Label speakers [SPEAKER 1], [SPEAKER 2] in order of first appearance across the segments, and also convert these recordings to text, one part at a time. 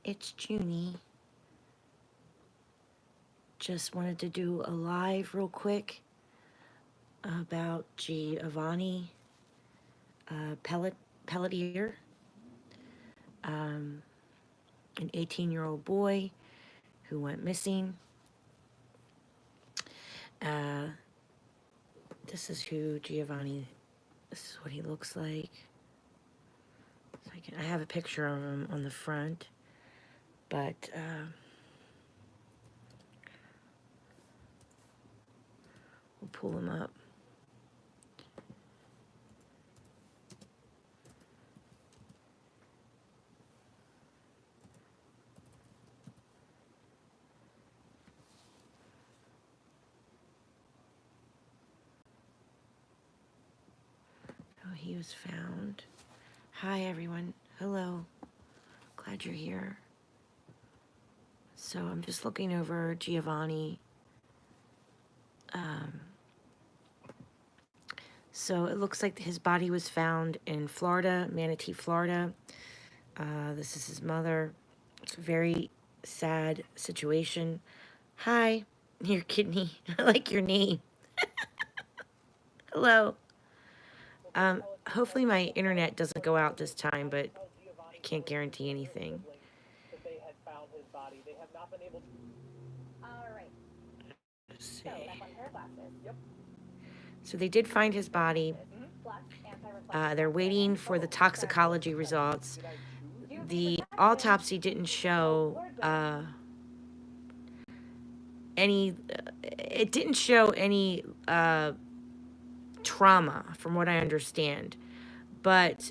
[SPEAKER 1] It's Junie. Just wanted to do a live real quick about Giovanni Pelletier, an 18-year-old boy who went missing. This is who Giovanni, this is what he looks like. So I have a picture of him on the front, but we'll pull him up. Oh, he was found. Hi, everyone. Hello. Glad you're here. So I'm just looking over Giovanni. So it looks like his body was found in Florida, Manatee, Florida. This is his mother. It's a very sad situation. Hi, your kidney. I like your name. Hello. Hopefully my internet doesn't go out this time, but I can't guarantee anything. Let's see. So they did find his body. They're waiting for the toxicology results. The autopsy didn't show any trauma, from what I understand. But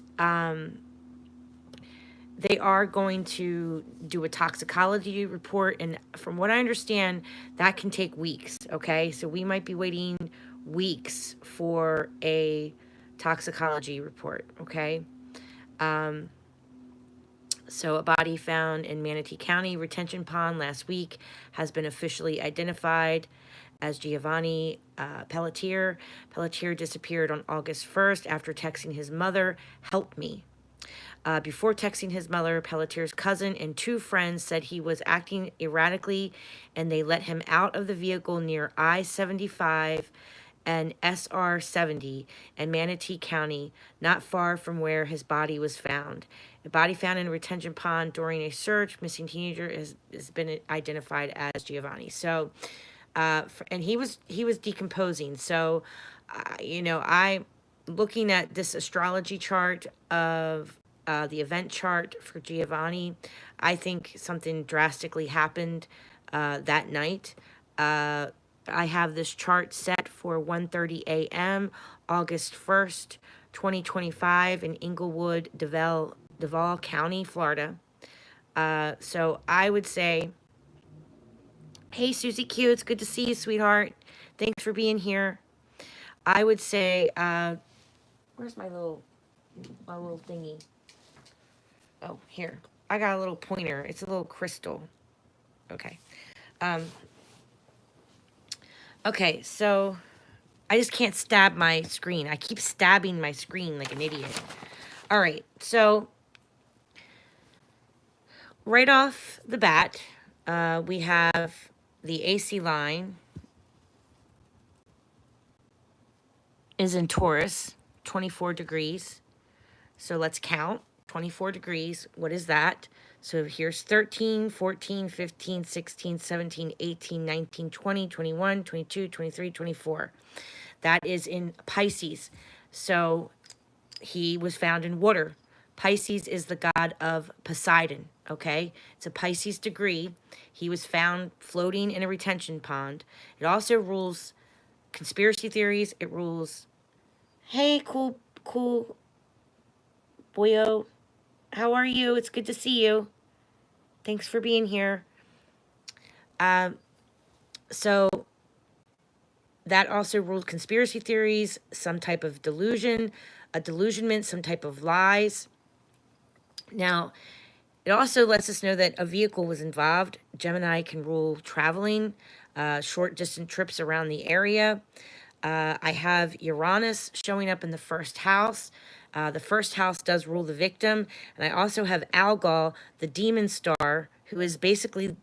[SPEAKER 1] they are going to do a toxicology report, and from what I understand, that can take weeks, okay? So we might be waiting weeks for a toxicology report, okay? So a body found in Manatee County retention pond last week has been officially identified as Giovanni Pelletier. Pelletier disappeared on August 1st after texting his mother, "Help me." Before texting his mother, Pelletier's cousin and two friends said he was acting erratically, and they let him out of the vehicle near I-75 and SR-70 in Manatee County, not far from where his body was found. A body found in a retention pond during a search. Missing teenager has been identified as Giovanni. So, and he was decomposing. So, I'm looking at this astrology chart of the event chart for Giovanni. I think something drastically happened that night. I have this chart set for 1:30 a.m. August 1st, 2025 in Inglewood, Duval County, Florida. So I would say, hey, Susie Q, it's good to see you, sweetheart. Thanks for being here. I would say, where's my little thingy? Oh, here. I got a little pointer. It's a little crystal. Okay. Okay, so I just can't stab my screen. I keep stabbing my screen like an idiot. All right, so right off the bat, we have the AC line is in Taurus, 24 degrees. So let's count. 24 degrees. What is that? So here's 13, 14, 15, 16, 17, 18, 19, 20, 21, 22, 23, 24. That is in Pisces. So he was found in water. Pisces is the god of Poseidon, okay? It's a Pisces degree. He was found floating in a retention pond. It also rules conspiracy theories. It rules, hey, cool boyo. How are you? It's good to see you. Thanks for being here. So that also ruled conspiracy theories, some type of delusion, a delusionment, some type of lies. Now, it also lets us know that a vehicle was involved. Gemini can rule traveling, short distance trips around the area. I have Uranus showing up in the first house. The first house does rule the victim. And I also have Algol, the demon star, who is basically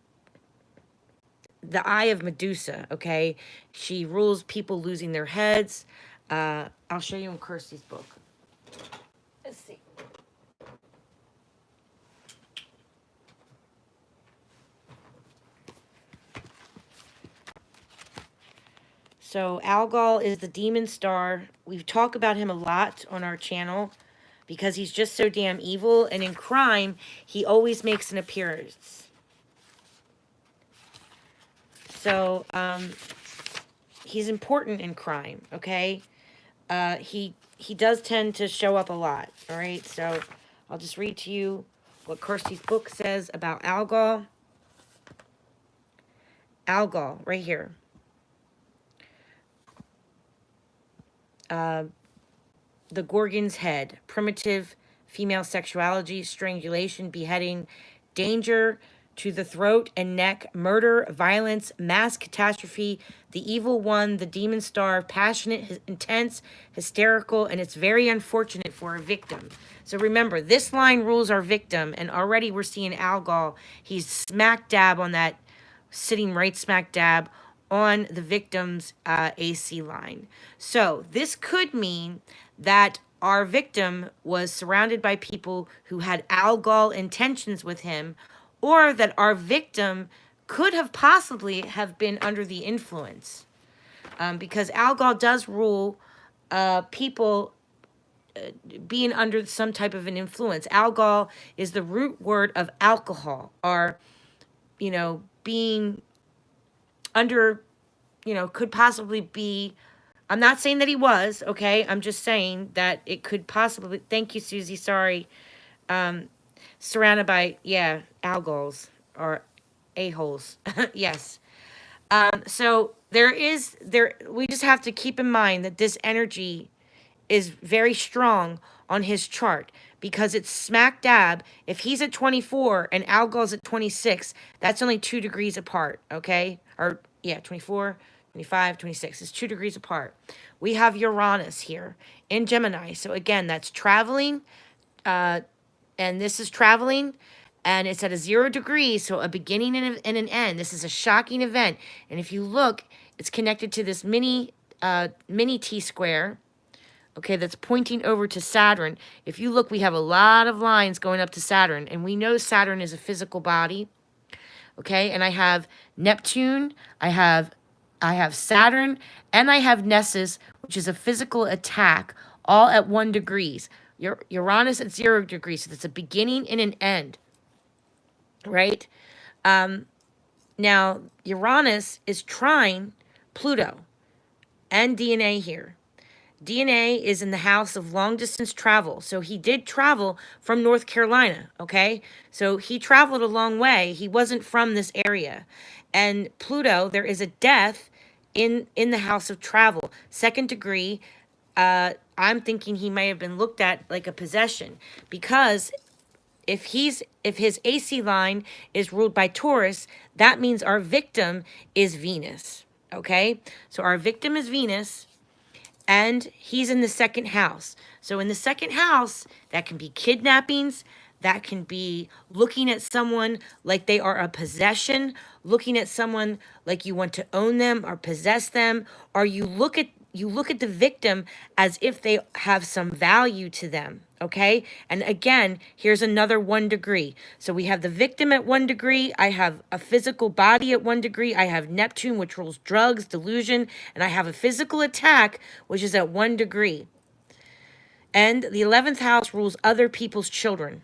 [SPEAKER 1] the eye of Medusa, okay? She rules people losing their heads. I'll show you in Kirsty's book. Let's see. So Algol is the demon star. We talk about him a lot on our channel because he's just so damn evil. And in crime, he always makes an appearance. So he's important in crime, okay? He does tend to show up a lot, all right? So I'll just read to you what Kirsty's book says about Algol. Algol, right here. The Gorgon's head, primitive female sexuality, strangulation, beheading, danger to the throat and neck, murder, violence, mass catastrophe, the evil one, the demon star, passionate, intense, hysterical, and it's very unfortunate for a victim. So remember, this line rules our victim, and already we're seeing Algol. He's smack dab on that, sitting right smack dab on the victim's AC line. So this could mean that our victim was surrounded by people who had Algol intentions with him, or that our victim could have possibly have been under the influence. Because Algol does rule people being under some type of an influence. Algol is the root word of alcohol, or, being under, could possibly be, I'm not saying that he was, okay? I'm just saying that it could possibly, thank you, Susie, sorry, surrounded by, algols, or a-holes, yes. So we just have to keep in mind that this energy is very strong on his chart, because it's smack dab. If he's at 24 and Algol's at 26, that's only 2 degrees apart, okay? Or, 24, 25, 26. It's 2 degrees apart. We have Uranus here in Gemini. So, again, that's traveling, and this is traveling, and it's at a 0 degree, so a beginning and an end. This is a shocking event. And if you look, it's connected to this mini T-square, okay, that's pointing over to Saturn. If you look, we have a lot of lines going up to Saturn, and we know Saturn is a physical body, okay? And I have Neptune, I have Saturn, and I have Nessus, which is a physical attack, all at 1 degree. Uranus at 0 degrees, so that's a beginning and an end, right? Now, Uranus is trine Pluto and DNA here. DNA is in the house of long-distance travel. So he did travel from North Carolina, okay? So he traveled a long way. He wasn't from this area. And Pluto, there is a death in the house of travel. 2nd degree, I'm thinking he may have been looked at like a possession. Because if his AC line is ruled by Taurus, that means our victim is Venus, okay? So our victim is Venus, and he's in the 2nd house. So in the 2nd house, that can be kidnappings, that can be looking at someone like they are a possession, looking at someone like you want to own them or possess them, or you look at the victim as if they have some value to them, okay? And again, here's another 1 degree. So we have the victim at 1 degree. I have a physical body at 1 degree. I have Neptune, which rules drugs, delusion, and I have a physical attack, which is at 1 degree. And the 11th house rules other people's children,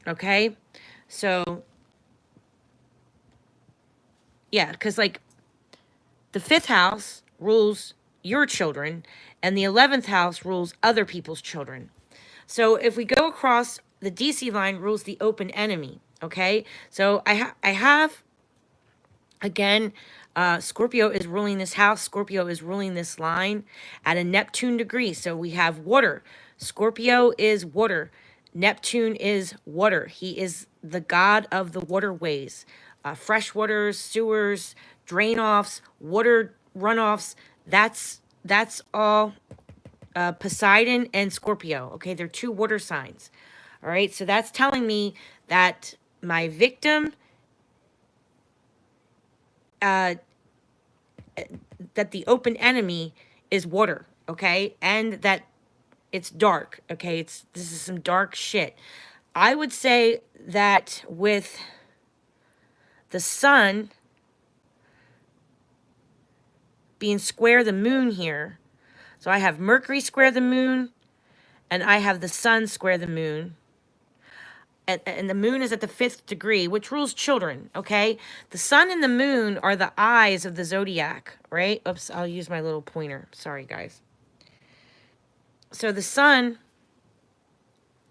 [SPEAKER 1] okay? So, yeah, because like the 5th house rules your children, and the 11th house rules other people's children. So if we go across, the DC line rules the open enemy, okay? So I have, again, Scorpio is ruling this house. Scorpio is ruling this line at a Neptune degree. So we have water. Scorpio is water. Neptune is water. He is the god of the waterways. Fresh waters, sewers, drain-offs, water runoffs. That's all Poseidon and Scorpio. Okay, they're 2 water signs. All right, so that's telling me that my victim, uh, that the open enemy is water. Okay, and that it's dark. Okay, this is some dark shit. I would say that with the sun being square the moon here, so I have Mercury square the moon, and I have the sun square the moon. And the moon is at the 5th degree, which rules children, okay? The sun and the moon are the eyes of the zodiac, right? Oops, I'll use my little pointer. Sorry, guys. So the sun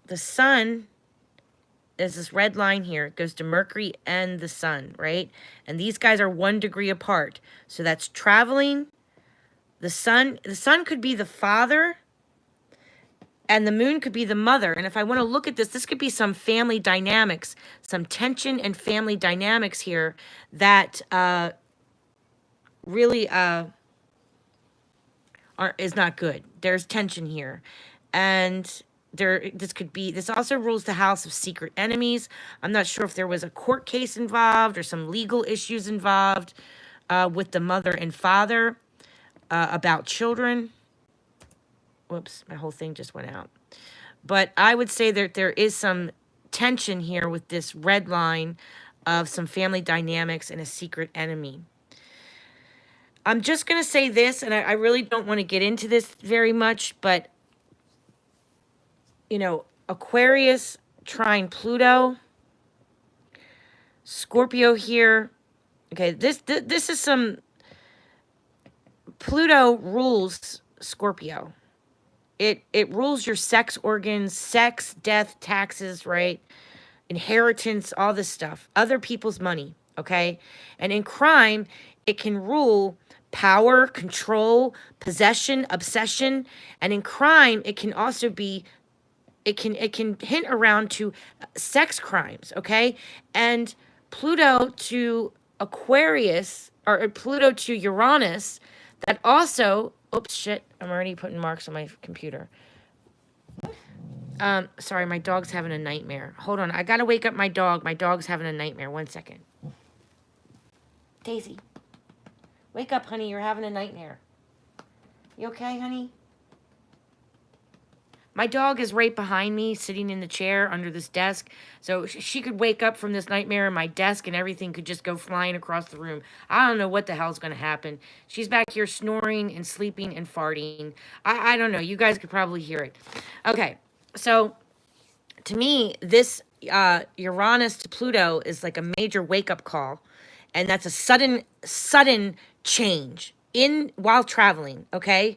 [SPEAKER 1] is this red line here. It goes to Mercury and the sun, right? And these guys are 1 degree apart. So that's traveling. The sun could be the father, and the moon could be the mother. And if I want to look at this could be some family dynamics, some tension and family dynamics here that really is not good. There's tension here. And this also rules the house of secret enemies. I'm not sure if there was a court case involved or some legal issues involved with the mother and father about children. Whoops, my whole thing just went out. But I would say that there is some tension here with this red line of some family dynamics and a secret enemy. I'm just going to say this, and I really don't want to get into this very much, but, you know, Aquarius trine Pluto, Scorpio here. Okay, this is some... Pluto rules Scorpio. It rules your sex organs, sex, death, taxes, right? Inheritance, all this stuff. Other people's money, okay? And in crime, it can rule power, control, possession, obsession. And in crime, it can also be, it can hint around to sex crimes, okay? And Pluto to Aquarius, or Pluto to Uranus, that also... Oops, shit. I'm already putting marks on my computer. Sorry, my dog's having a nightmare. Hold on, I gotta wake up my dog. My dog's having a nightmare. 1 second. Daisy, wake up, honey. You're having a nightmare. You okay, honey? My dog is right behind me, sitting in the chair under this desk. So she could wake up from this nightmare in my desk and everything could just go flying across the room. I don't know what the hell's going to happen. She's back here snoring and sleeping and farting. I don't know. You guys could probably hear it. Okay, so to me, this Uranus to Pluto is like a major wake-up call. And that's a sudden change while traveling, okay?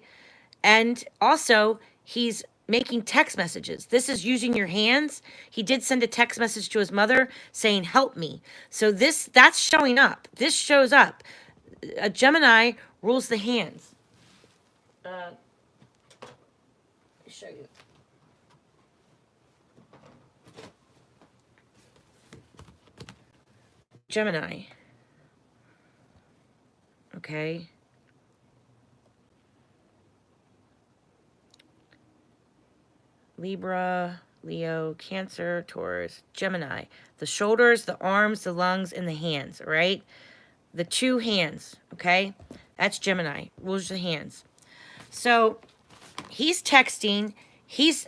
[SPEAKER 1] And also, he's making text messages. This is using your hands. He did send a text message to his mother saying, help me. So that's showing up. This shows up. A Gemini rules the hands. Let me show you. Gemini. Okay. Libra, Leo, Cancer, Taurus, Gemini. The shoulders, the arms, the lungs, and the hands, right? The 2 hands, okay? That's Gemini. Rules the hands. So he's texting.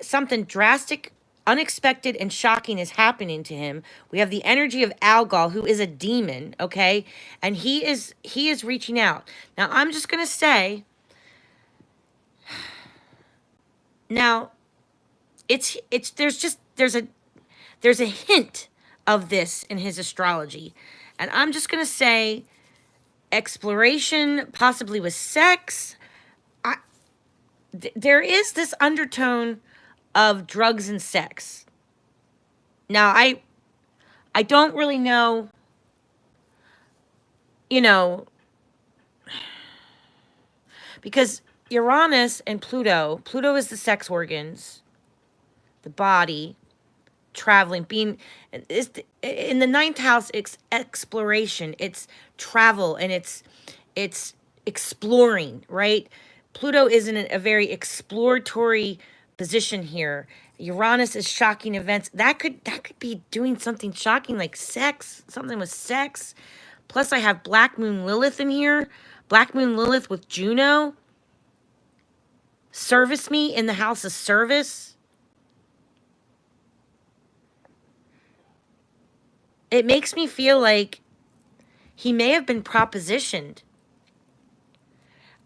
[SPEAKER 1] Something drastic, unexpected, and shocking is happening to him. We have the energy of Algol, who is a demon, okay? And he is reaching out. Now, I'm just going to say... Now... there's a hint of this in his astrology. And I'm just going to say exploration, possibly with sex. There is this undertone of drugs and sex. Now, I don't really know, because Uranus and Pluto is the sex organs, the body, traveling, being in the 9th house. It's exploration, it's travel, and it's exploring, right? Pluto is in a very exploratory position here. Uranus is shocking events. That could be doing something shocking like sex, something with sex. Plus I have Black Moon Lilith in here. Black Moon Lilith with Juno. Service me in the house of service. It makes me feel like he may have been propositioned.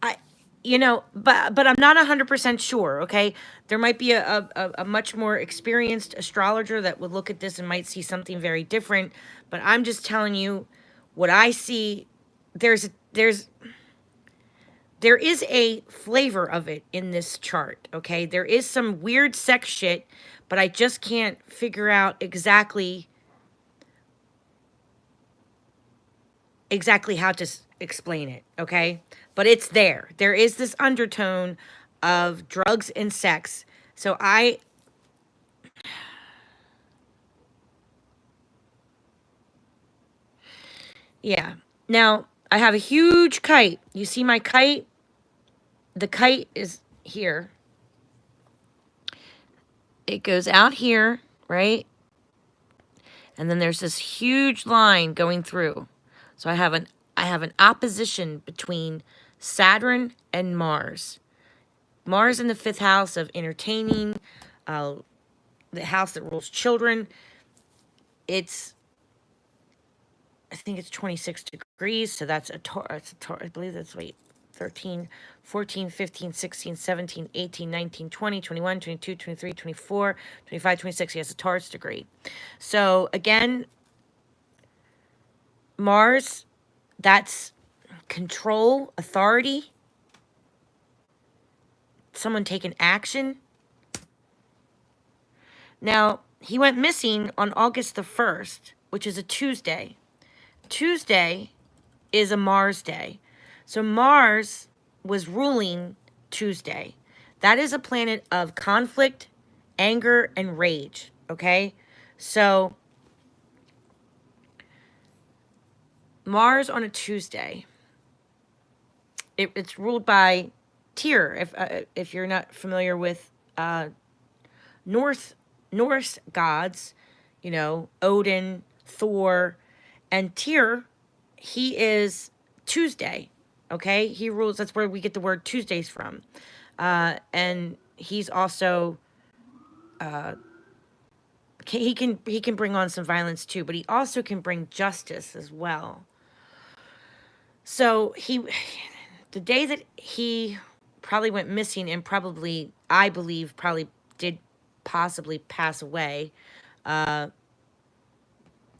[SPEAKER 1] But I'm not 100% sure, okay? There might be a much more experienced astrologer that would look at this and might see something very different, but I'm just telling you what I see. There is a flavor of it in this chart, okay? There is some weird sex shit, but I just can't figure out exactly how to explain it, okay? But it's there. There is this undertone of drugs and sex. So yeah. Now, I have a huge kite. You see my kite? The kite is here. It goes out here, right? And then there's this huge line going through. So I have an opposition between Saturn and Mars. Mars in the 5th house of entertaining, the house that rules children. I think it's 26 degrees, so that's I believe that's, 13, 14, 15, 16, 17, 18, 19, 20, 21, 22, 23, 24, 25, 26. He has a Taurus degree. So again, Mars, that's control, authority, someone taking action. Now, he went missing on August the 1st, which is a Tuesday. Tuesday is a Mars day. So Mars was ruling Tuesday. That is a planet of conflict, anger, and rage, okay? So Mars on a Tuesday, it's ruled by Tyr. If you're not familiar with Norse gods, Odin, Thor, and Tyr, he is Tuesday, okay? He rules, that's where we get the word Tuesdays from. And he's also, he can bring on some violence too, but he also can bring justice as well. So the day that he probably went missing and probably, I believe, probably did possibly pass away. Let's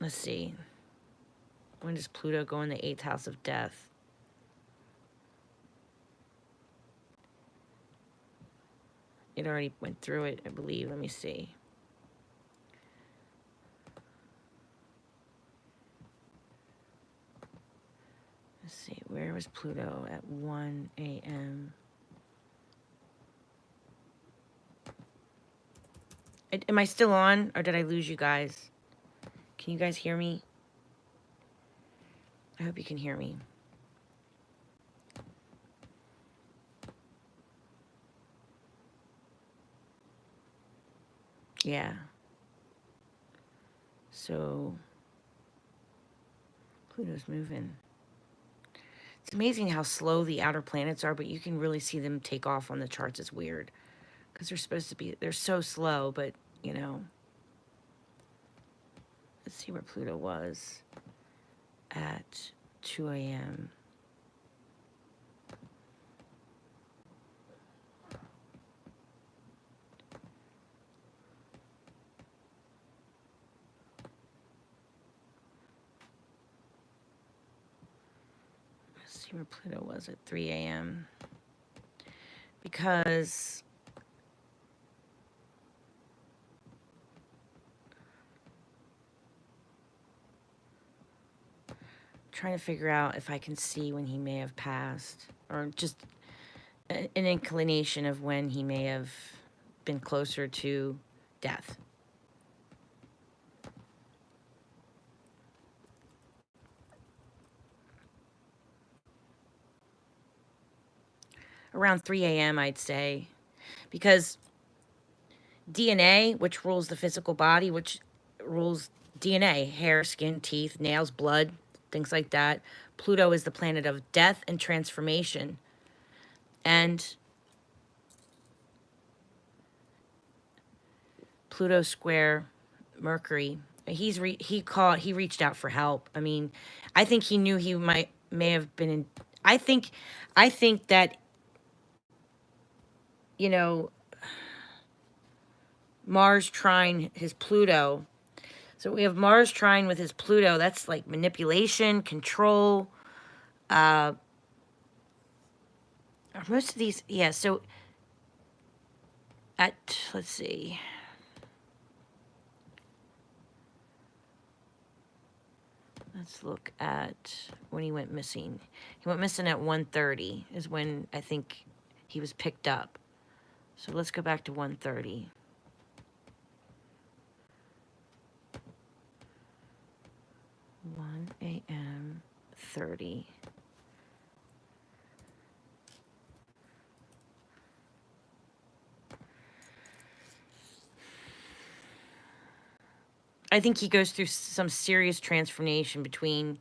[SPEAKER 1] see. When does Pluto go in the 8th house of death? It already went through it, I believe. Let me see. Let's see. Where was Pluto at 1 a.m.? Am I still on, or did I lose you guys? Can you guys hear me? I hope you can hear me. Yeah. So Pluto's moving. It's amazing how slow the outer planets are, but you can really see them take off on the charts. It's weird. Because they're so slow, but, let's see where Pluto was at 2 a.m. Let's see where Pluto was at 3 a.m. Because trying to figure out if I can see when he may have passed, or just an inclination of when he may have been closer to death. around 3 a.m., I'd say. Because DNA, which rules the physical body, which rules DNA, hair, skin, teeth, nails, blood, things like that. Pluto is the planet of death and transformation. And Pluto square Mercury. He reached out for help. I mean, I think he knew he may have been in. I think that, you know, Mars trine his Pluto. So we have Mars trine with his Pluto. That's like manipulation, control. Most of these, yeah. So let's see. Let's look at when he went missing. He went missing at 1:30 is when I think he was picked up. So let's go back to 1:30. 1 a.m. 30. I think he goes through some serious transformation between,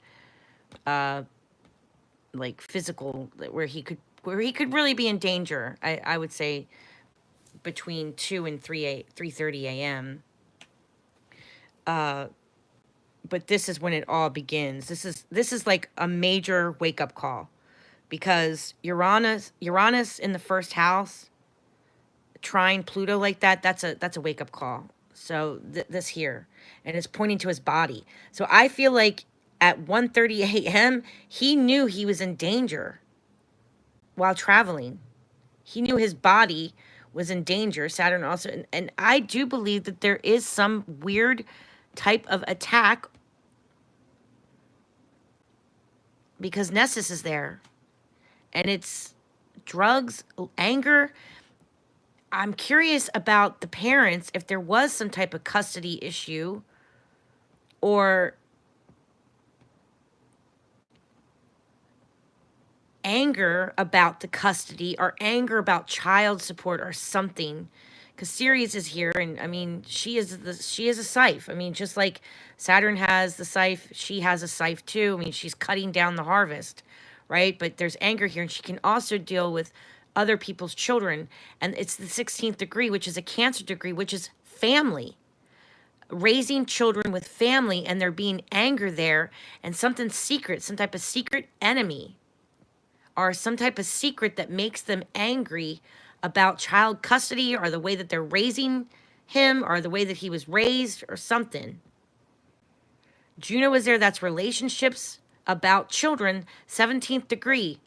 [SPEAKER 1] like physical, where he could really be in danger. I would say between 2 and 3:30 a.m. But this is when it all begins. This is like a major wake up call, because Uranus in the first house, trine Pluto like that. That's a wake up call. So this here, and it's pointing to his body. So I feel like at 1:30 a.m. he knew he was in danger while traveling. He knew his body was in danger. Saturn also, and I do believe that there is some weird type of attack because Nessus is there, and it's drugs, anger. I'm curious about the parents, if there was some type of custody issue, or anger about the custody, or anger about child support or something. Because Ceres is here, and I mean, she is a scythe. I mean, just like Saturn has the scythe, she has a scythe too. I mean, she's cutting down the harvest, right? But there's anger here, and she can also deal with other people's children. And it's the 16th degree, which is a Cancer degree, which is family. Raising children with family, and there being anger there, and something secret, some type of secret enemy, or some type of secret that makes them angry about child custody, or the way that they're raising him, or the way that he was raised, or something. Juno is there. That's relationships about children. 17th degree,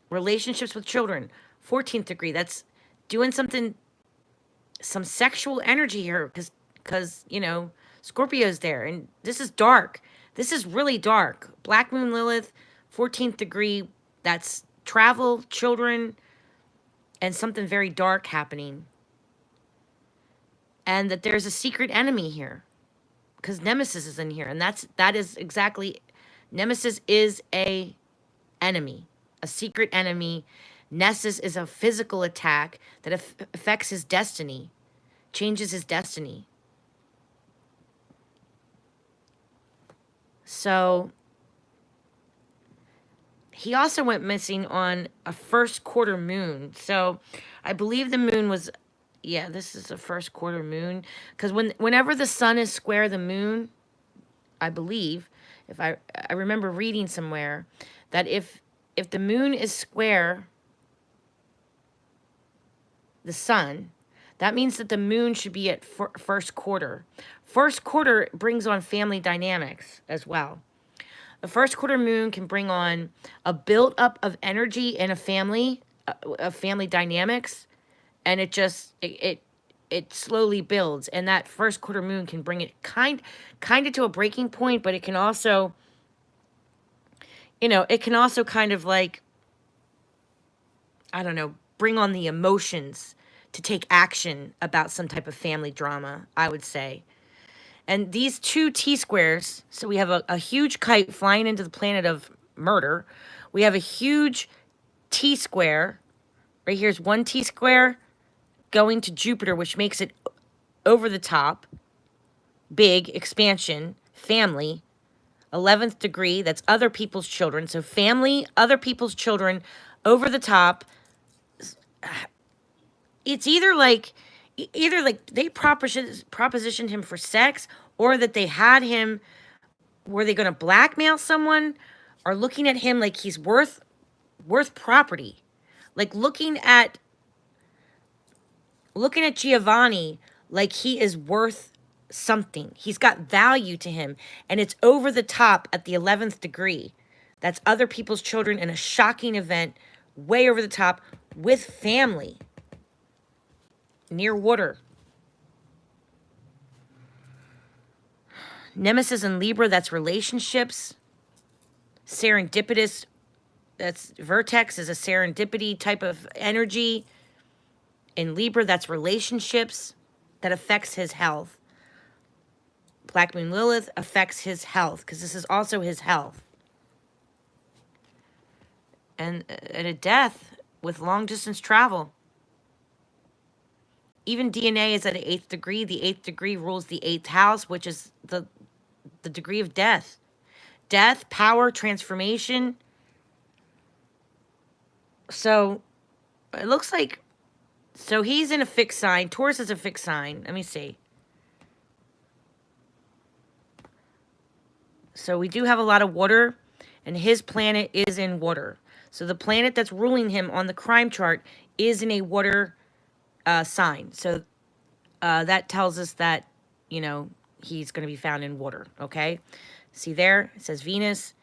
[SPEAKER 1] relationships with children. 14th degree, that's doing something, some sexual energy here, because you know, Scorpio's there, and this is dark. This is really dark. Black Moon Lilith, 14th degree, that's travel, children, and something very dark happening. And that there's a secret enemy here, because Nemesis is in here, and that is exactly, Nemesis is a enemy, a secret enemy. Nessus is a physical attack that affects his destiny, changes his destiny. So he also went missing on a first quarter moon. So I believe the moon was, yeah, this is a first quarter moon. Because whenever the sun is square the moon, I believe, if I remember reading somewhere, that if the moon is square the sun, that means that the moon should be at first quarter. First quarter brings on family dynamics as well. The first quarter moon can bring on a build-up of energy in a family, of family dynamics, and it slowly builds. And that first quarter moon can bring it kind of to a breaking point, but it can also, you know, it can also kind of like, I don't know, bring on the emotions to take action about some type of family drama, I would say. And these two T-squares, so we have a huge kite flying into the planet of murder. We have a huge T-square Right here's 1 T-square going to Jupiter, which makes it over the top, big, expansion, family. 11th degree, that's other people's children. So family, other people's children, over the top. It's either like they propositioned him for sex, or that they had him, were they going to blackmail someone, or looking at him like he's worth property. Like looking at Giovanni like he is worth something. He's got value to him, and it's over the top at the 11th degree. That's other people's children in a shocking event, way over the top, with family, near water. Nemesis in Libra, that's relationships. Serendipitous, that's vertex, is a serendipity type of energy. In Libra, that's relationships that affects his health. Black Moon Lilith affects his health, because this is also his health. And a death with long-distance travel. Even DNA is at an 8th degree. The 8th degree rules the 8th house, which is the degree of death. Death, power, transformation. So it looks like, so he's in a fixed sign. Taurus is a fixed sign. Let me see. So we do have a lot of water, and his planet is in water. So the planet that's ruling him on the crime chart is in a water sign. So that tells us that, you know, he's going to be found in water, okay? See there? It says Venus.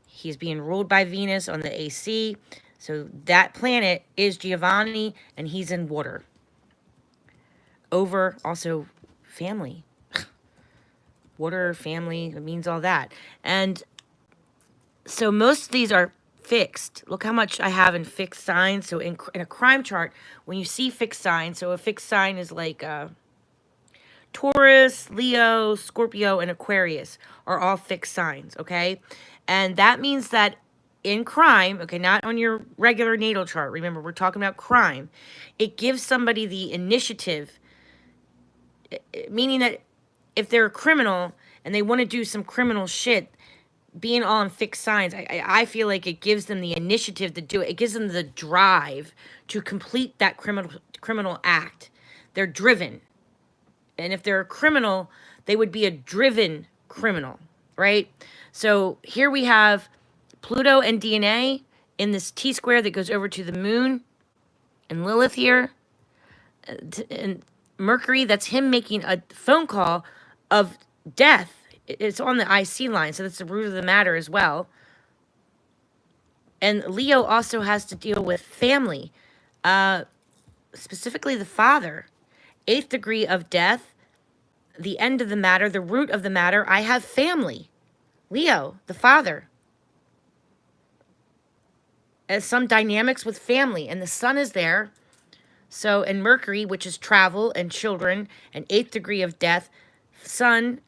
[SPEAKER 1] He's being ruled by Venus on the AC. So that planet is Giovanni, and he's in water. Over also family. Water, family, it means all that. And so most of these are fixed. Look how much I have in fixed signs. So in a crime chart, when you see fixed signs, so a fixed sign is like Taurus, Leo, Scorpio, and Aquarius are all fixed signs, okay? And that means that in crime, okay, not on your regular natal chart, remember, we're talking about crime, it gives somebody the initiative, meaning that if they're a criminal and they want to do some criminal shit, being all in fixed signs, I feel like it gives them the initiative to do it. It gives them the drive to complete that criminal act. They're driven. And if they're a criminal, they would be a driven criminal, right? So here we have Pluto and DNA in this T-square that goes over to the moon, and Lilith here, and Mercury, that's him making a phone call of death. It's on the IC line, so that's the root of the matter as well. And Leo also has to deal with family, specifically the father. 8th degree of death, the end of the matter, the root of the matter. I have family. Leo, the father. As some dynamics with family, and the sun is there. So, and Mercury, which is travel and children, and 8th degree of death, sun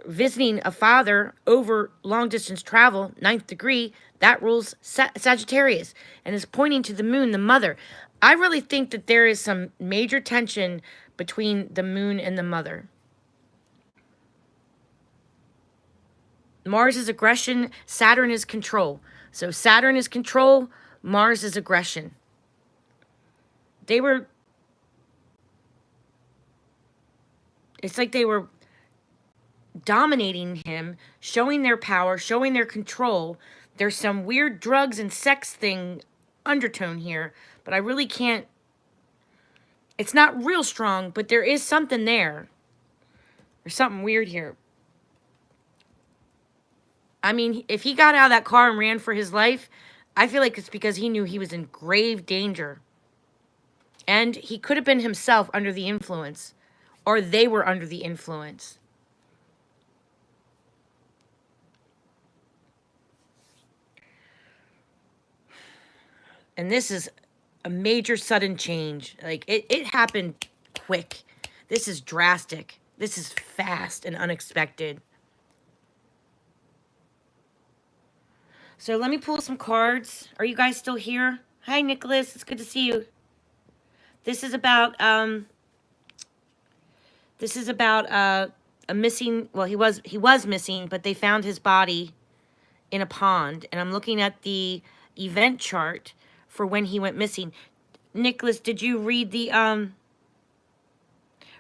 [SPEAKER 1] visiting a father over long-distance travel, 9th degree, that rules Sagittarius, and is pointing to the moon, the mother. I really think that there is some major tension between the moon and the mother. Mars is aggression, Saturn is control. So Saturn is control, Mars is aggression. It's like they were dominating him, showing their power, showing their control. There's some weird drugs and sex thing undertone here, but I really can't, it's not real strong, but there is something there. There's something weird here. I mean, if he got out of that car and ran for his life, I feel like it's because he knew he was in grave danger. And he could have been himself under the influence, or they were under the influence. And this is a major sudden change. Like, it happened quick. This is drastic. This is fast and unexpected. So let me pull some cards. Are you guys still here? Hi, Nicholas. It's good to see you. This is about a missing. Well, he was missing, but they found his body in a pond, and I'm looking at the event chart for when he went missing. Nicholas, did you read the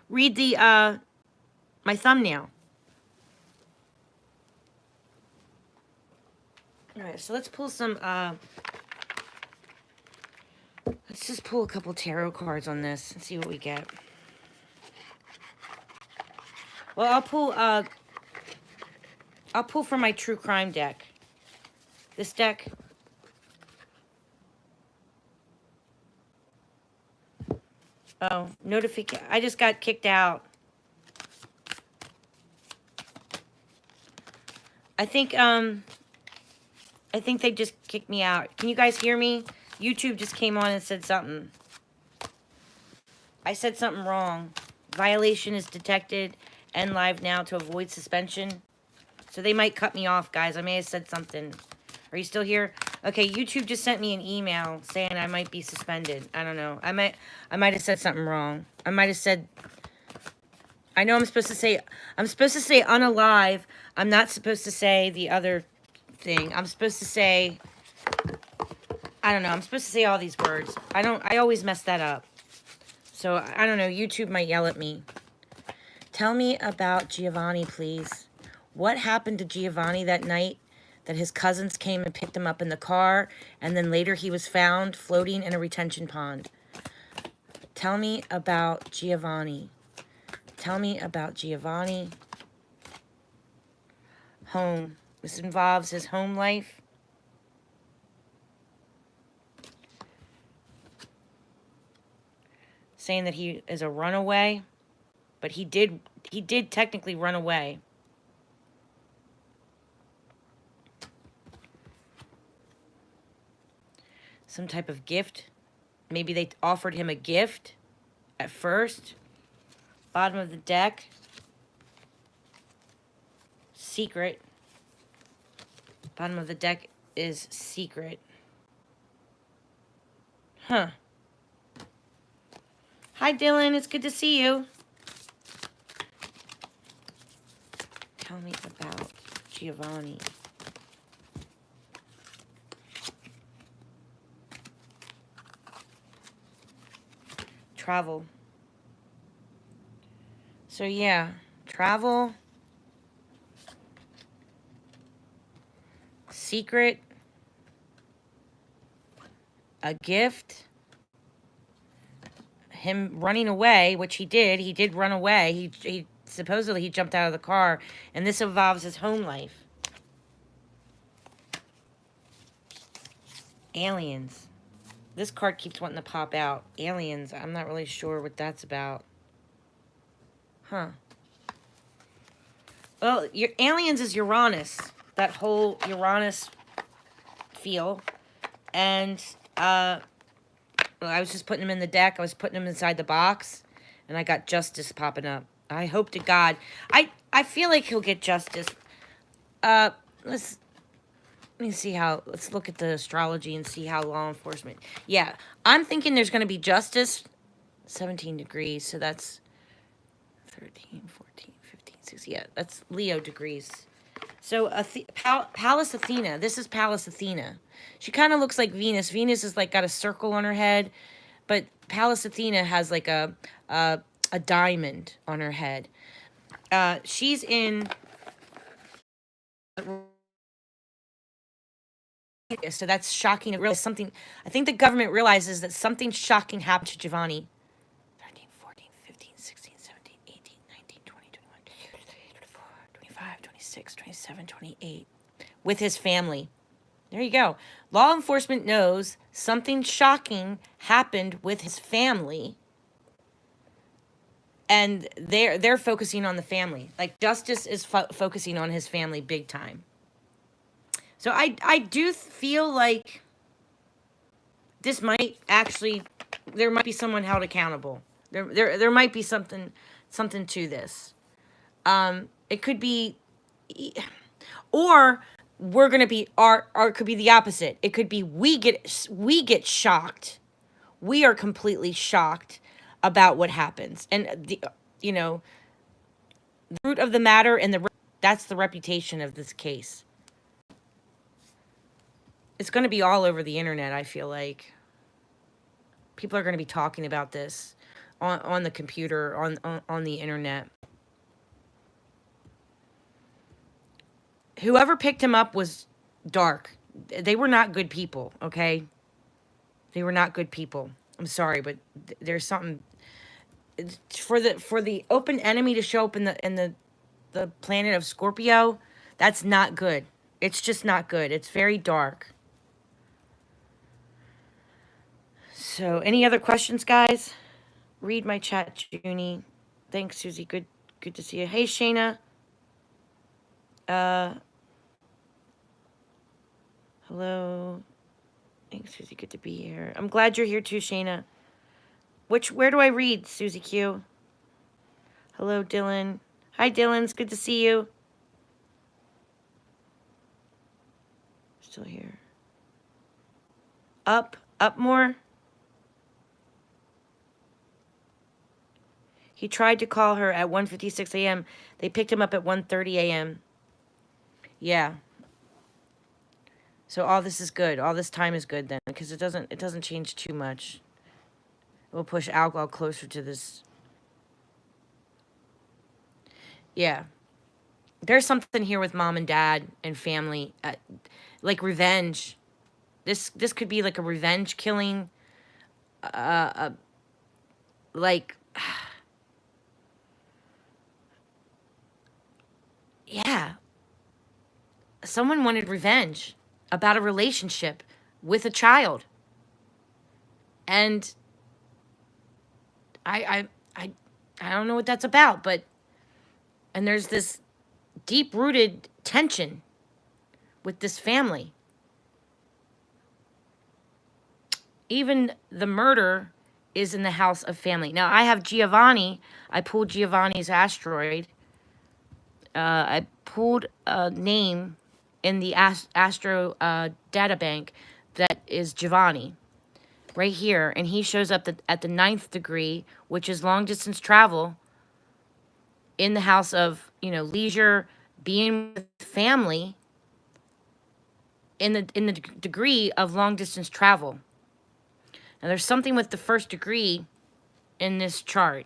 [SPEAKER 1] my thumbnail? All right, so let's pull some let's just pull a couple tarot cards on this and see what we get. Well, I'll pull from my true crime deck. This deck. Oh, notification. I just got kicked out. I think they just kicked me out. Can you guys hear me? YouTube just came on and said something. I said something wrong. Violation is detected. End live now to avoid suspension. So they might cut me off, guys. I may have said something. Are you still here? Okay, YouTube just sent me an email saying I might be suspended. I don't know. I might have said something wrong. I might have said, I know I'm supposed to say unalive. I'm not supposed to say the other thing. I'm supposed to say, I don't know. I'm supposed to say all these words. I always mess that up. So I don't know. YouTube might yell at me. Tell me about Giovanni, please. What happened to Giovanni that night that his cousins came and picked him up in the car, and then later he was found floating in a retention pond? Tell me about Giovanni. Tell me about Giovanni. Home. This involves his home life. Saying that he is a runaway, but he did technically run away. Some type of gift. Maybe they offered him a gift at first. Bottom of the deck. Secret. Bottom of the deck is secret. Huh. Hi, Dylan. It's good to see you. Tell me about Giovanni. Travel. So yeah, travel. Secret. A gift. Him running away, which he did. He did run away. He supposedly he jumped out of the car, and this involves his home life. Aliens. This card keeps wanting to pop out. Aliens. I'm not really sure what that's about. Huh. Well, your aliens is Uranus. That whole Uranus feel. And I was just putting them in the deck. I was putting them inside the box, and I got justice popping up. I hope to God. I feel like he'll get justice. Let's look at the astrology and see how law enforcement. Yeah, I'm thinking there's going to be justice. 17 degrees, so that's 13, 14, 15, 16. Yeah, that's Leo degrees. So Pallas Athena. This is Pallas Athena. She kind of looks like Venus. Venus is like got a circle on her head, but Pallas Athena has like a diamond on her head. She's in. So that's shocking. It really something. I think the government realizes that something shocking happened to Giovanni. 13, 14, 15, 16, 17, 18, 19, 20, 21, 23, 24, 25, 26, 27, 28. With his family. There you go. Law enforcement knows something shocking happened with his family. And they're focusing on the family. Like justice is focusing on his family big time. So I do feel like this might actually, there might be someone held accountable. There might be something to this. It could be, or we're going to be, our it could be the opposite. It could be we get shocked. We are completely shocked about what happens. And the, you know, the root of the matter and that's the reputation of this case. It's going to be all over the internet, I feel like. People are going to be talking about this on the computer, on the internet. Whoever picked him up was dark. They were not good people, okay? They were not good people. I'm sorry, but there's something for the open enemy to show up in the planet of Scorpio. That's not good. It's just not good. It's very dark. So, any other questions, guys? Read my chat, Junie. Thanks, Susie. Good to see you. Hey, Shayna. Hello. Thanks, Susie. Good to be here. I'm glad you're here too, Shayna. Where do I read, Susie Q? Hello, Dylan. Hi, Dylan. It's good to see you. Still here. Up more. He tried to call her at 1:56 a.m. They picked him up at 1:30 a.m. Yeah. So all this is good. All this time is good then, because it doesn't change too much. It will push alcohol closer to this. Yeah. There's something here with mom and dad and family, like revenge. This could be like a revenge killing. Like, yeah. Someone wanted revenge about a relationship with a child. And I don't know what that's about, but, and there's this deep-rooted tension with this family. Even the murder is in the house of family. Now, I have Giovanni. I pulled Giovanni's asteroid. I pulled a name in the Astro data bank that is Giovanni right here. And he shows up at the 9th degree, which is long-distance travel in the house of, leisure, being with family in the degree of long-distance travel. Now, there's something with the 1st degree in this chart.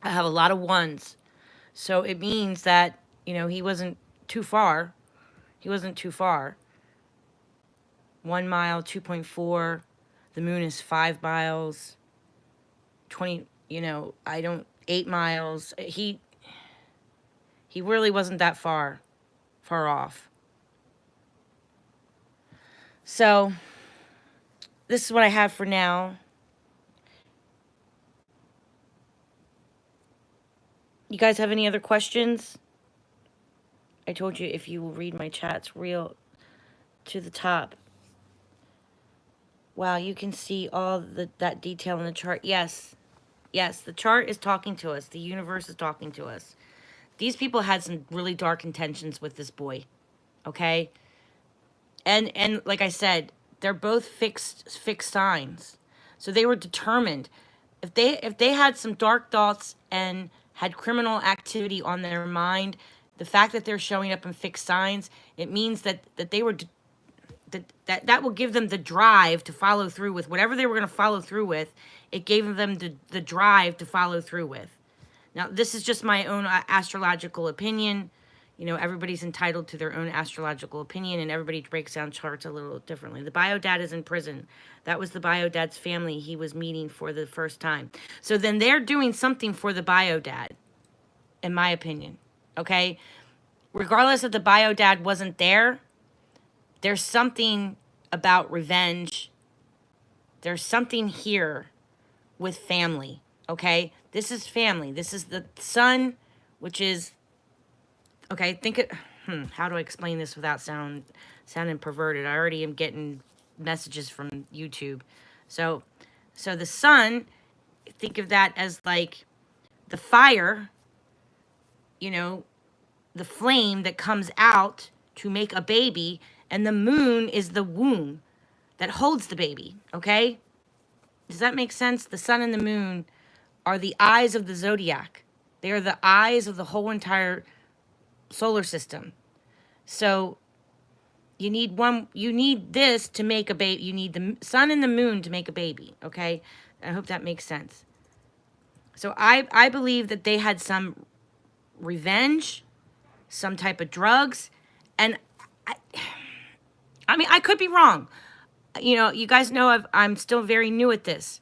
[SPEAKER 1] I have a lot of ones. So it means that, he wasn't too far. He wasn't too far. 1 mile, 2.4. The moon is 5 miles. 20, 8 miles. He really wasn't that far off. So this is what I have for now. You guys have any other questions? I told you if you will read my chats real to the top. Wow, you can see all that detail in the chart. Yes, the chart is talking to us. The universe is talking to us. These people had some really dark intentions with this boy, okay? And like I said, they're both fixed signs. So they were determined. If they had some dark thoughts and had criminal activity on their mind, the fact that they're showing up in fixed signs, it means that they were that will give them the drive to follow through with whatever they were going to follow through with. It gave them the drive to follow through with. Now, this is just my own astrological opinion. Everybody's entitled to their own astrological opinion, and everybody breaks down charts a little differently. The bio dad is in prison. That was the bio dad's family he was meeting for the first time. So then they're doing something for the bio dad, in my opinion. Okay? Regardless if the bio dad wasn't there, there's something about revenge. There's something here with family. Okay? This is family. This is the son, which is... Okay, how do I explain this without sounding perverted? I already am getting messages from YouTube. So the sun, think of that as like the fire, the flame that comes out to make a baby, and the moon is the womb that holds the baby, okay? Does that make sense? The sun and the moon are the eyes of the zodiac. They are the eyes of the whole entire solar system. So you need this to make a baby. You need the sun and the moon to make a baby, okay? I hope that makes sense. So I believe that they had some revenge, some type of drugs, and I mean, I could be wrong. You know, you guys know I'm still very new at this.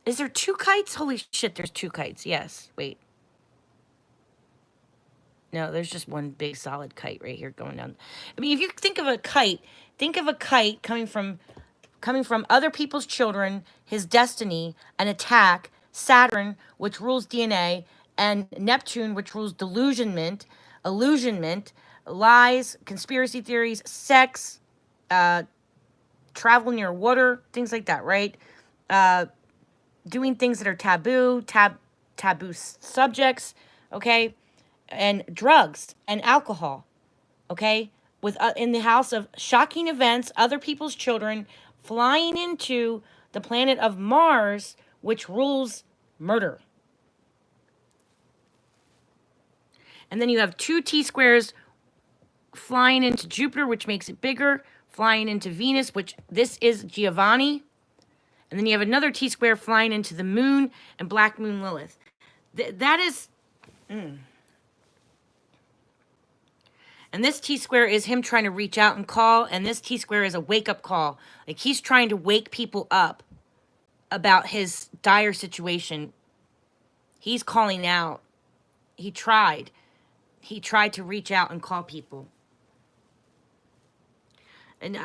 [SPEAKER 1] Is there 2 kites? Holy shit, there's 2 kites. Yes, wait. No, there's just one big solid kite right here going down. I mean, if you think of a kite coming from other people's children, his destiny, an attack, Saturn, which rules DNA, and Neptune, which rules delusionment, illusionment, lies, conspiracy theories, sex, travel near water, things like that, right? Doing things that are taboo subjects, okay? And drugs and alcohol, okay? With in the house of shocking events, other people's children, flying into the planet of Mars, which rules murder. And then you have 2 T-squares flying into Jupiter, which makes it bigger, flying into Venus, which this is Giovanni. And then you have another T-square flying into the moon and Black Moon Lilith. That is... And this T-square is him trying to reach out and call, and this T-square is a wake-up call. Like, he's trying to wake people up about his dire situation. He's calling out. He tried to reach out and call people. And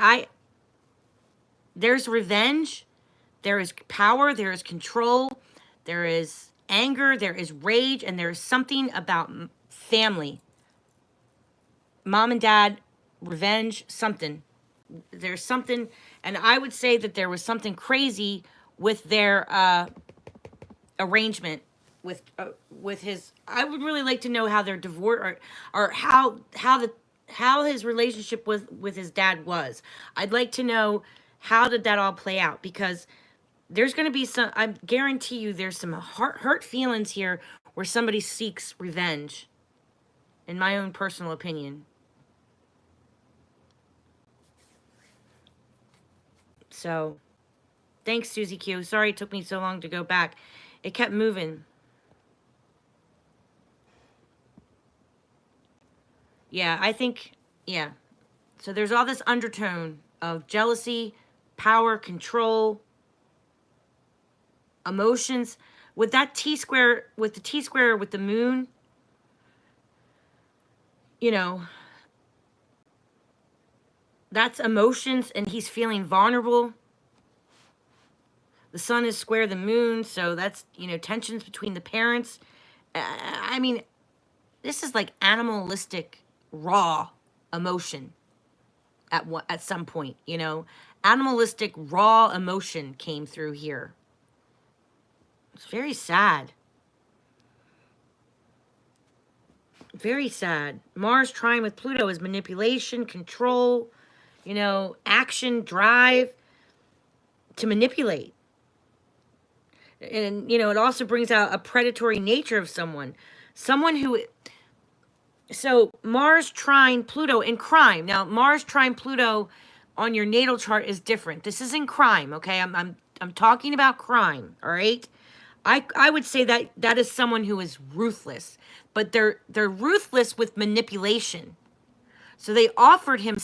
[SPEAKER 1] there's revenge, there is power, there is control, there is anger, there is rage, and there is something about family. Mom and dad, revenge, something. There's something, and I would say that there was something crazy with their arrangement with his. I would really like to know how their divorce or how his relationship with his dad was. I'd like to know how did that all play out, because there's going to be some. I guarantee you, there's some hurt feelings here where somebody seeks revenge. In my own personal opinion. So, thanks, Susie Q. Sorry it took me so long to go back. It kept moving. Yeah, I think, yeah. So there's all this undertone of jealousy, power, control, emotions. With that T-square, with the moon, you know, that's emotions, and he's feeling vulnerable. The sun is square the moon, so that's, you know, tensions between the parents. I mean, this is like animalistic, raw emotion at some point, you know. Animalistic, raw emotion came through here. It's very sad. Very sad. Mars trine with Pluto is manipulation, control, you know, action, drive to manipulate. And, you know, it also brings out a predatory nature of someone. Someone who... So, Mars trine Pluto in crime. Now, Mars trine Pluto on your natal chart is different. This is in crime, okay? I'm talking about crime, all right? I would say that is someone who is ruthless. But they're ruthless with manipulation. So they offered him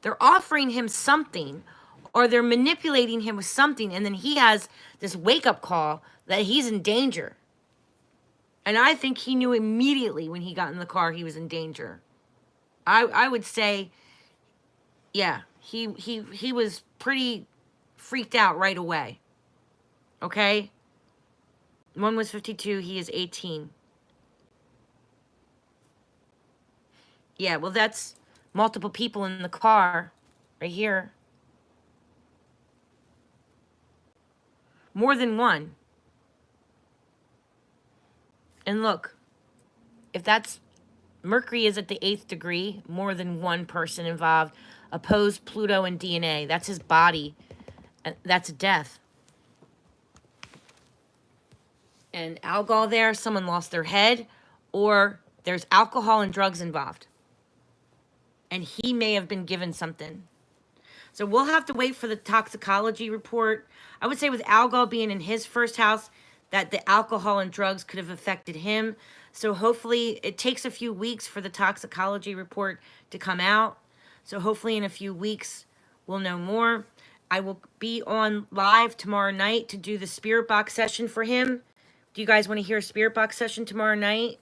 [SPEAKER 1] they're offering him something, or they're manipulating him with something, and then he has this wake-up call that he's in danger. And I think he knew immediately when he got in the car he was in danger. I would say, yeah, he was pretty freaked out right away. Okay? One was 52, he is 18. Yeah, well, that's multiple people in the car right here. More than one. And look, if that's Mercury is at the 8th degree, more than one person involved. Opposed Pluto and DNA. That's his body. That's death. And alcohol there, someone lost their head, or there's alcohol and drugs involved. And he may have been given something. So we'll have to wait for the toxicology report. I would say with alcohol being in his first house, that the alcohol and drugs could have affected him. So hopefully it takes a few weeks for the toxicology report to come out. So hopefully in a few weeks we'll know more. I will be on live tomorrow night to do the spirit box session for him. Do you guys want to hear a spirit box session tomorrow night?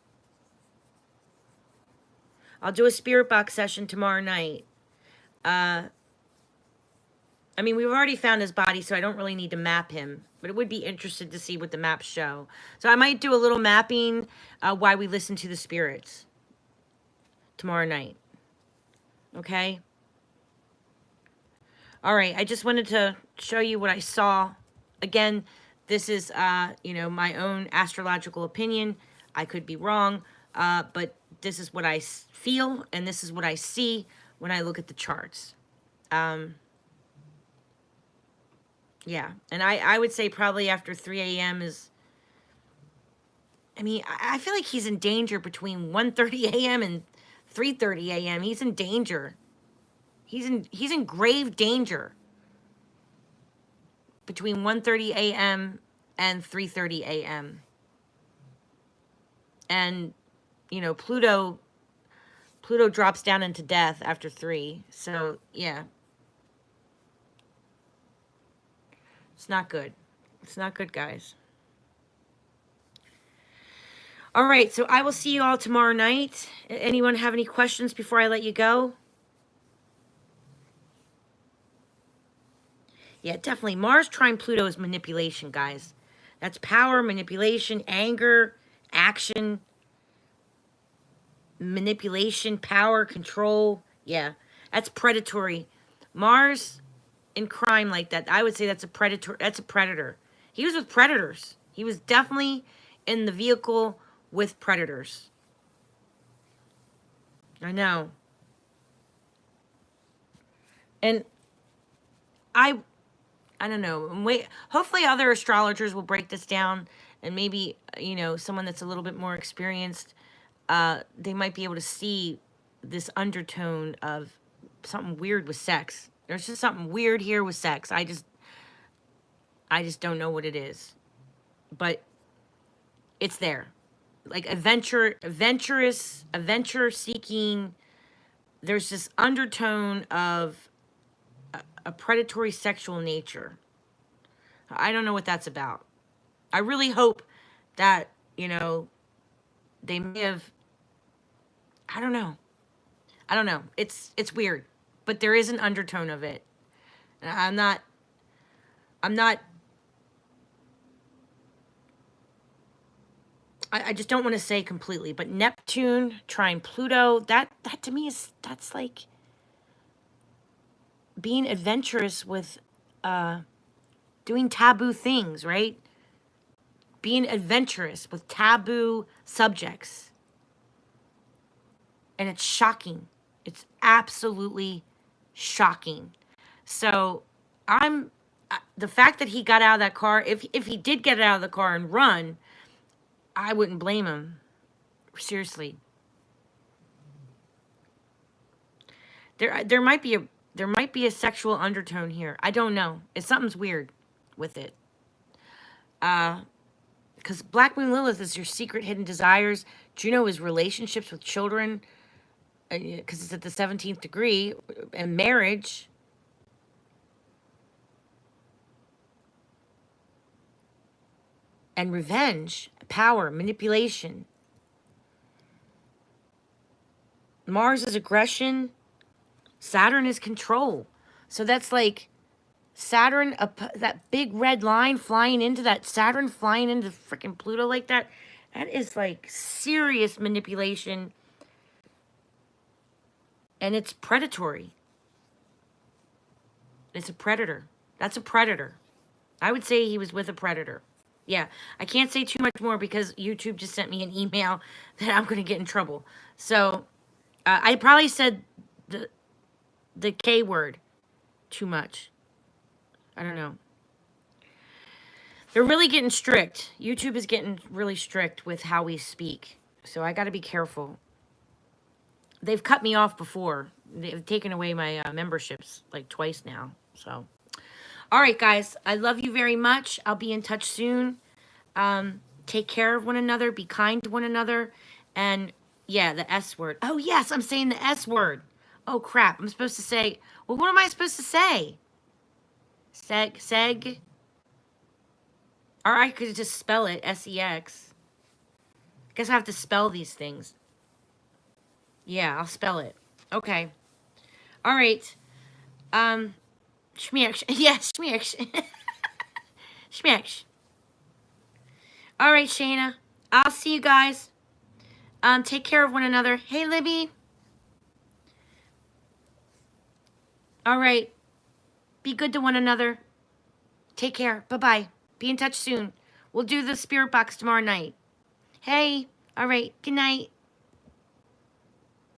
[SPEAKER 1] I'll do a spirit box session tomorrow night. I mean, we've already found his body, so I don't really need to map him. But it would be interesting to see what the maps show. So I might do a little mapping while we listen to the spirits tomorrow night. Okay? All right, I just wanted to show you what I saw. Again, this is, my own astrological opinion. I could be wrong, but this is what I feel, and this is what I see when I look at the charts. Yeah, and I would say probably after 3 a.m. is... I mean, I feel like he's in danger between 1:30 a.m. and 3:30 a.m. He's in danger. He's in grave danger between 1:30 a.m. and 3:30 a.m. And, Pluto drops down into death after 3. So, yeah. It's not good. It's not good, guys. All right, so I will see you all tomorrow night. Anyone have any questions before I let you go? Yeah, definitely. Mars trine Pluto is manipulation, guys. That's power, manipulation, anger, action, manipulation, power, control. Yeah, that's predatory. Mars in crime like that, I would say that's a predator. That's a predator. He was with predators. He was definitely in the vehicle with predators. I know. And I don't know. Wait, hopefully other astrologers will break this down, and maybe, someone that's a little bit more experienced, they might be able to see this undertone of something weird with sex. There's just something weird here with sex. I just don't know what it is. But it's there. Like adventure seeking. There's this undertone of a predatory sexual nature. I don't know what that's about. I really hope that, they may have, I don't know. It's weird, but there is an undertone of it. And I'm not I just don't want to say completely, but Neptune trine Pluto, that to me that's like being adventurous with doing taboo things, right? Being adventurous with taboo subjects. And it's shocking. It's absolutely shocking. So the fact that he got out of that car, if he did get out of the car and run, I wouldn't blame him. Seriously. There might be a sexual undertone here. I don't know. Something's weird with it. Because Black Moon Lilith is your secret hidden desires. Juno is relationships with children, because it's at the 17th degree, and marriage. And revenge, power, manipulation. Mars is aggression. Saturn is control. So that's like Saturn, that big red line flying into that Saturn, flying into freaking Pluto like that. That is like serious manipulation. And it's predatory. It's a predator. That's a predator. I would say he was with a predator. Yeah, I can't say too much more because YouTube just sent me an email that I'm going to get in trouble. So I probably said the K word too much. I don't know. They're really getting strict. YouTube is getting really strict with how we speak. So I got to be careful. They've cut me off before. They've taken away my memberships like twice now. So, all right, guys. I love you very much. I'll be in touch soon. Take care of one another. Be kind to one another. And yeah, the S word. Oh, yes, I'm saying the S word. Oh, crap. I'm supposed to say, well, what am I supposed to say? Seg. Or I could just spell it, S-E-X. I guess I have to spell these things. Yeah, I'll spell it. Okay. All right. Schmearch. Yeah, schmearch. Schmearch. All right, Shayna. I'll see you guys. Take care of one another. Hey, Libby. All right. Be good to one another. Take care. Bye-bye. Be in touch soon. We'll do the spirit box tomorrow night. Hey. All right. Good night.